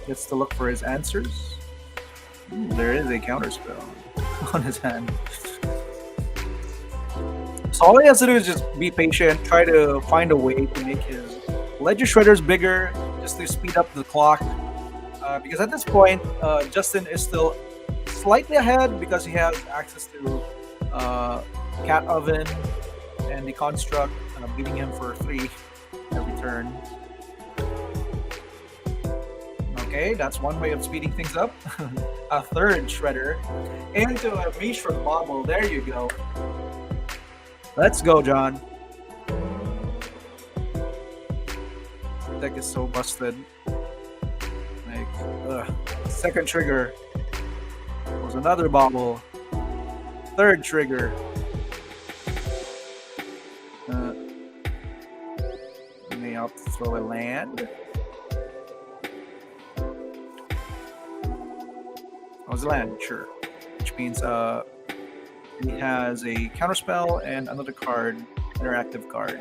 gets to look for his answers. Ooh, there is a counter spell on his hand. So all he has to do is just be patient, try to find a way to make his ledger shredders bigger, just to speed up the clock. Because at this point, Justin is still slightly ahead because he has access to Cat Oven and the Construct, beating him for 3 every turn. Okay, that's one way of speeding things up. A 3rd shredder into a Mishra Bobble. There you go. Let's go, John. This deck is so busted. Like, 2nd trigger was another bobble. 3rd trigger. May have to throw a land. Oh, it's a land, sure. Which means he has a counterspell and another card, interactive card.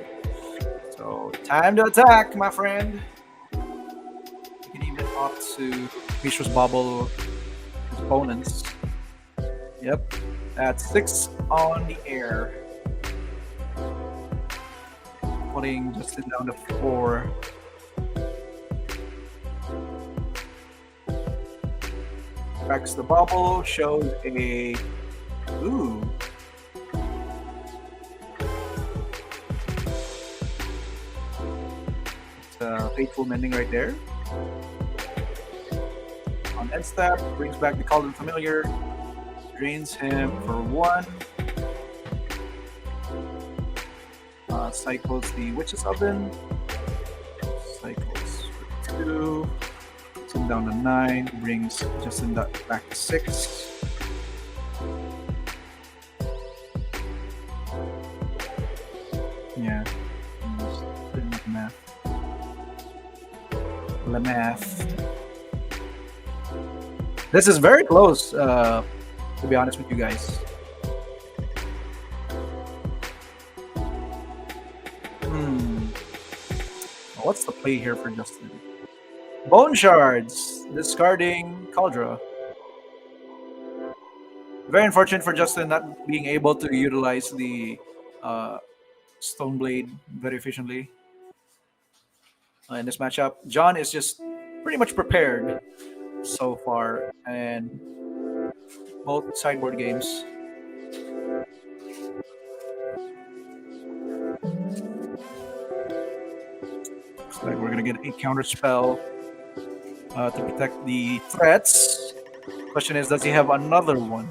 So, time to attack, my friend. You can even opt to Mishra's Bobble his opponents. Yep, that's 6 on the air. Putting Justin down to 4. Cracks the bubble, shows a ooh. It's a Fateful Mending right there. On end step, brings back the Cauldron Familiar, drains him for 1. Cycles the Witch's Oven. Cycles for 2. Justin down to 9, brings Justin back to 6. Yeah. Just doing the math. The math. This is very close, to be honest with you guys. What's the play here for Justin? Bone Shards, discarding Cauldra. Very unfortunate for Justin not being able to utilize the Stone Blade very efficiently in this matchup. John is just pretty much prepared so far, and both sideboard games. Looks like we're gonna get a counter spell to protect the threats. Question is, does he have another one?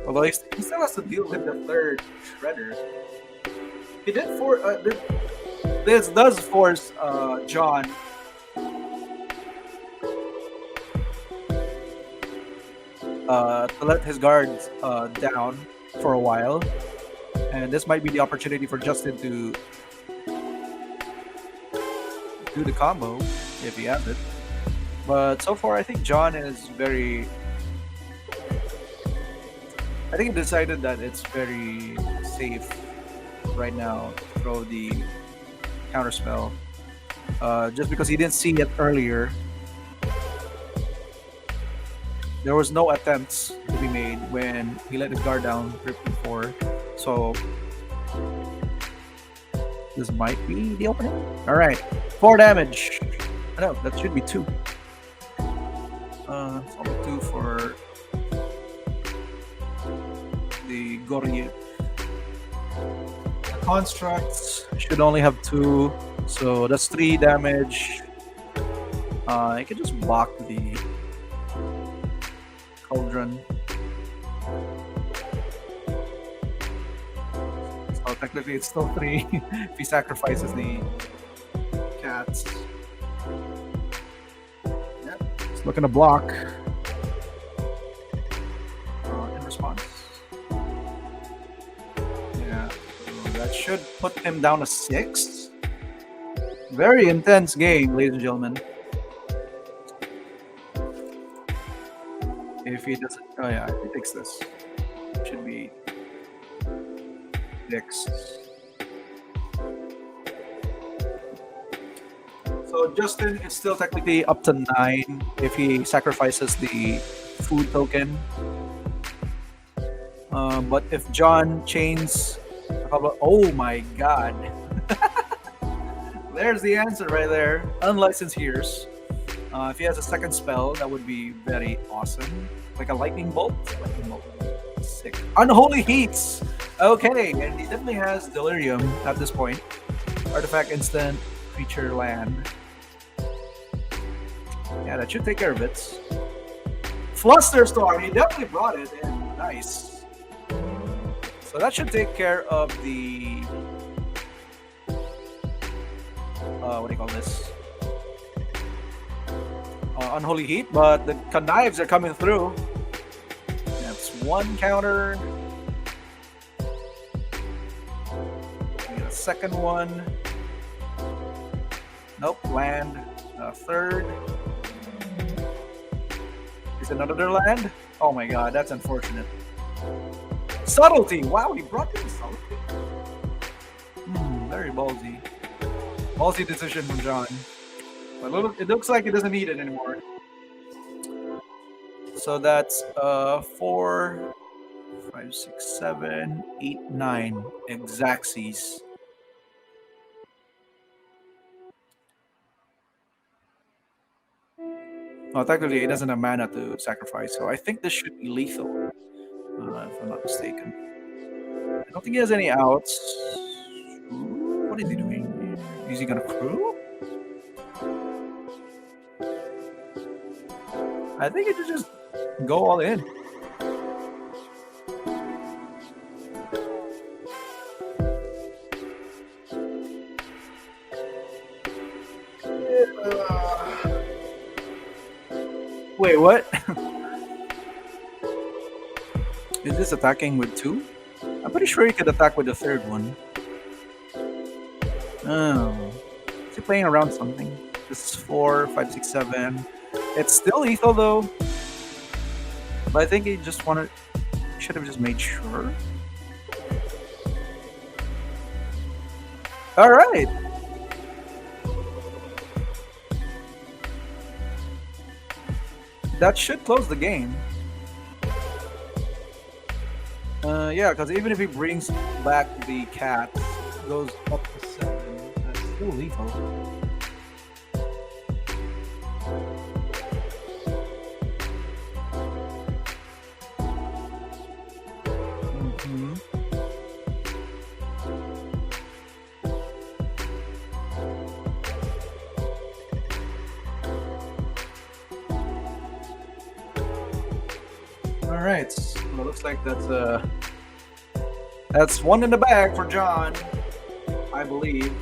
Although he still has to deal with the third Shredder. He did this does force John to let his guards down for a while, and this might be the opportunity for Justin to do the combo if he has it. But so far, I think John is very. I think he decided that it's very safe right now to throw the counterspell, just because he didn't see it earlier. There was no attempts to be made when he let his guard down before, so this might be the opening. All right, 4 damage. No, that should be 2. It's only 2 for the Gorye. The constructs should only have 2, so that's 3 damage. I can just block the Cauldron. So technically it's still 3 if he sacrifices the cats. Yep, it's looking to block in response. Yeah, so that should put him down to 6. Very intense game, ladies and gentlemen. If he doesn't, oh yeah, if he takes this, it should be 6. So Justin is still technically up to 9 if he sacrifices the food token. But if John chains, oh my god. There's the answer right there. Unlicensed Hears. If he has a second spell, that would be very awesome. Like a lightning bolt. Lightning bolt. Sick. Unholy Heats. Okay, and he definitely has Delirium at this point. Artifact instant, creature land. Yeah, that should take care of it. Flusterstorm. He definitely brought it in. Nice. So that should take care of the what do you call this? Unholy Heat, but the connives are coming through. That's 1 counter. We get a second one. Nope, land. A third. Is it another land? Oh my god, that's unfortunate. Subtlety! Wow, he brought in subtlety. Very ballsy. Ballsy decision from John. But it looks like he doesn't need it anymore. So that's 4, 5, 6, 7, 8, 9 Exacxes. Well, technically, it doesn't have mana to sacrifice, so I think this should be lethal, if I'm not mistaken. I don't think he has any outs. What is he doing? Is he gonna crew? I think it should just go all in. Wait, what? Is this attacking with two? I'm pretty sure you could attack with the third one. Oh. Is he playing around something? This is 4, 5, 6, 7. It's still lethal though. But I think he just wanted. Should have just made sure. Alright. That should close the game. Yeah, because even if he brings back the cat, goes up to 7, that's still lethal. Mhm. All right. Well, looks like that's one in the bag for John, I believe.